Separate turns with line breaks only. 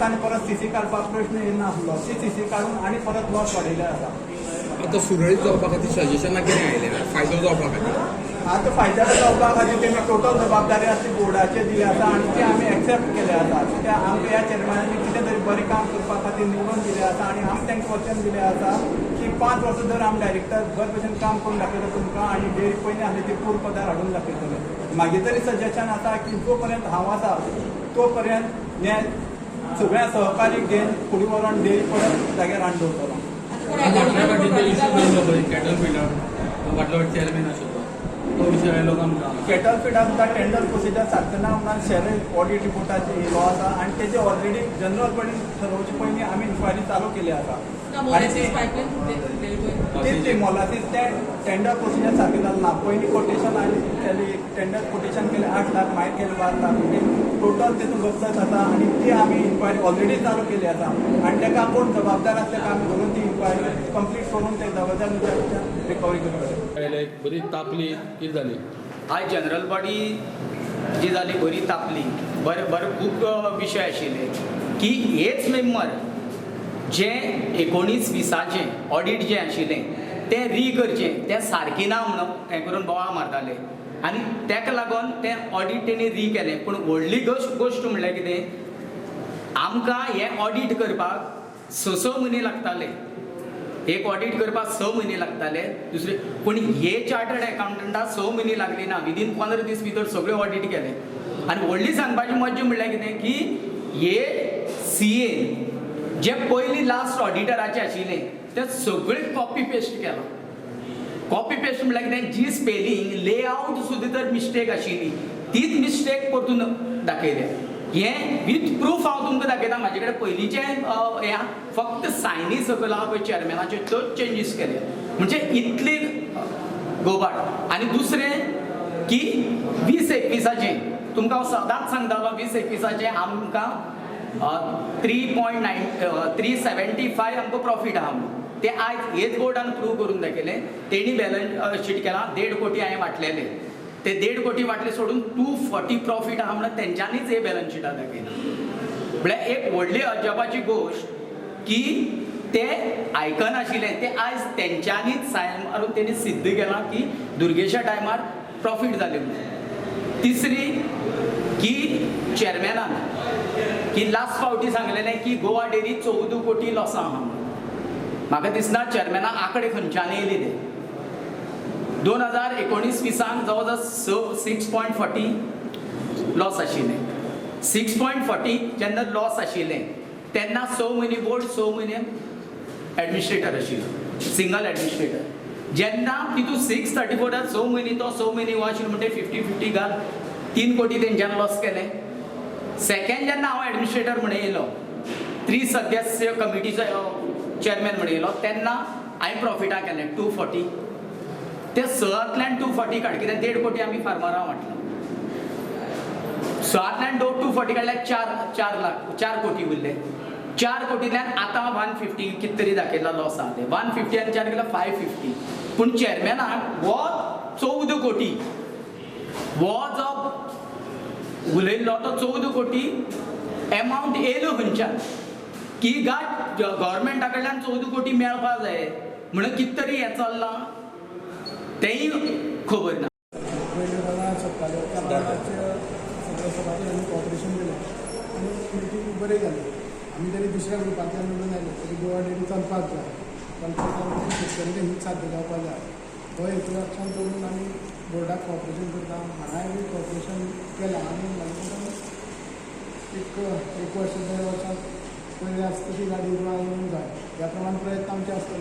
दिसांनी परत सीसी काडपाक प्रश्न येनासलो ती सीसी काडून आनी परत लॉस वाडयले आसा.
आतां सुरळीत जावपा खातीर सजेशनां कितें आयलें फायदो जावपा खातीर?
आता फायद्याचं जावपा खातीर तेमी टोटल जबाबदारी आसा ती बोर्डाचेर दिली आसा आनी ती आमी एक्सेप्ट केले आसा. त्या आमकां ह्या चेअरमॅनांनी कितें तरी बरें काम करपा खातीर निवडून दिलें आसा आनी आमी तांकां वचन दिलें आसा की 5 वर्सां जर आमी डायरेक्टर बरे भशेन काम करून दाखयता तुमकां आनी डेअरी पयलीं आसली ती पूर्ण पदार हाडून दाखयतले. म्हाजें तरी सजेशन आसा की जो पर्यंत हांव आसा तो पर्यंत हे सगळ्या सहकारीक घेवन फुडें व्हरोन डेअरी परत जाग्यार हाडून दवरतलो.
चेअरमॅन आशिल्लो तो विशय आयलो आमकां.
कॅटल फिडाक सुद्दां टेंडर प्रोसिजर सारकें म्हणून शेअर ऑडिट रिपोर्टाचे येयलो आसा आनी तेजे ऑलरेडी जनरलपणे ठरवचे पयलीं आमी इन्क्वायरी चालू केली आसा आनी ती मोलासीस तें टेंडर प्रोसिजर सारकें जालें ना. पयलीं कोटेशन आनी केली टेंडर कोटेशन केलें 8 लाख मागीर केलें 12 लाख टोटल तेतून गफलत आसा आनी ती आमी इन्क्वायरी ऑलरेडी चालू केली आसा आनी ताका कोण जबाबदार आसा ताका आमी धरून ती इन्क्वायरी कंप्लीट करून ते जबाबदार रिकवरी करतले.
बरी तापली कितें जाली
आयज जनरल बॉडी जी जाली बरी तापली. बरे खूब विशय आशिल्ले की हेच मेंबर जे 19-20 ऑडिट जें आशिल्लें तें री करचें तें सारकें ना म्हणून हें करून बोवाळ मारताले आनी ताका लागून तें ऑडिट तेणी री केलें. पूण व्हडली गोश्ट म्हणल्यार कितें आमकां हें ऑडिट करपाक 6 म्हयने लागताले. एक ऑडिट करपाक 6 म्हयने लागताले. दुसरे पूण हे चार्टर्ड अकाउंटंटाक 6 म्हयने लागली ना. विदीन 15 दीस भितर सगळें ऑडिट केलें. आनी व्हडली सांगपाची मज्जा म्हणल्यार कितें की हे CA जे पयलीं लास्ट ऑडिटराचे आशिल्ले ते सगळे कॉपी पेस्ट केला. कॉपी पेस्ट म्हणल्यार कितें जी स्पेलिंग लेआउट सुद्दां तर मिस्टेक आशिल्ली तीच मिस्टेक परतून दाखयल्या. हें विथ प्रूफ हांव तुमकां दाखयता. म्हाजे कडेन पयलींचे हें फक्त सायनी सकयल हांव पळय चेअरमॅनाचे चड चेंजीस केले म्हणजे इतली गोबाट. आनी दुसरें की 20-21 तुमकां हांव सदांच सांगतालो 20-21 आमकां 3.75 आमकां प्रॉफीट आहा म्हणून. ते आयज हेच बोर्डान प्रूव करून दाखयलें. तेणी बॅलन्स शीट केलां 1.5 कोटी हांवें वाटलेले. ते 1.5 कोटी वाटले सोडून 240 प्रॉफीट आहा म्हणून तेंच्यांनीच हे बॅलन्स शिटार दाखयला. म्हळ्यार एक व्हडली अजापाची गोश्ट की ते आयकनाशिल्लें ते आयज तेंच्यांनीच सायन मारून तेणी सिद्ध केलां की दुर्गेशा टायमार प्रॉफीट जालें म्हणून. तिसरी की चेअरमॅनान की लास्ट फावटी सांगलेलें की गोवा डेरी 14 कोटी लॉसां आहा म्हणून. म्हाका दिसना चेअरमॅना आंकडे खंयच्यान येयले ते. 2019-20 जवळ 6.40 लॉस आशिल्लें. 6.40 जेन्ना लॉस आशिल्लें तेन्ना 6 म्हयने बोर्ड 6 म्हयने एडमिनिस्ट्रेटर आशिल्लो सिंगल एडमिनिस्ट्रेटर. जेन्ना तितून 634 6 म्हयने तो 6 म्हयने हो आशिल्लो म्हणटे 50-50 घाल 3 कोटी तेंच्यान लॉस केलें. सेकंड जेन्ना हांव एडमिनिस्ट्रेटर म्हणून येयलो 3 सदस्य कमिटीचो चेअरमॅन म्हणून येयलो तेन्ना हांवें प्रॉफिटां केलें 240. ते 6तल्यान 240 काड कित्याक 1.5 कोटी आमी फार्मरांक वाटलो. 6तल्यान 240 काडल्यार 4 कोटी उरले. 4 कोटींतल्यान आतां 150 कितें तरी दाखयला लॉस आहा ते 150 आनी 4 केल्यार 550. पूण चेअरमॅनाक हो 14 कोटी हो जो उलयल्लो तो 14 कोटी एमावंट येयलो खंयच्यान की गाट गव्हर्मेंटा कडल्यान 14 कोटी मेळपा जाय म्हणून कितें तरी हें चल्लां तेंय खबर ना.
कॉपरेशन दिलें आनी मिटींग बरें जालें. आमी तरी दुसऱ्या ग्रुपांतल्यान निवडून आयले तरी गोवा डेरी चलपाक जाय. चलपाक शेतकऱ्यांचें हीत साध्य जावपाक जाय. हो हेतू लक्षांत दवरून आमी बोर्डाक कॉपरेशन करता. हांगाय बी कॉपरेशन केलां आनी एक वर्स 2 वर्सां पयलीं आसता ती गाडी येवंक जाय ह्या प्रमाणे प्रयत्न आमचे आसतले.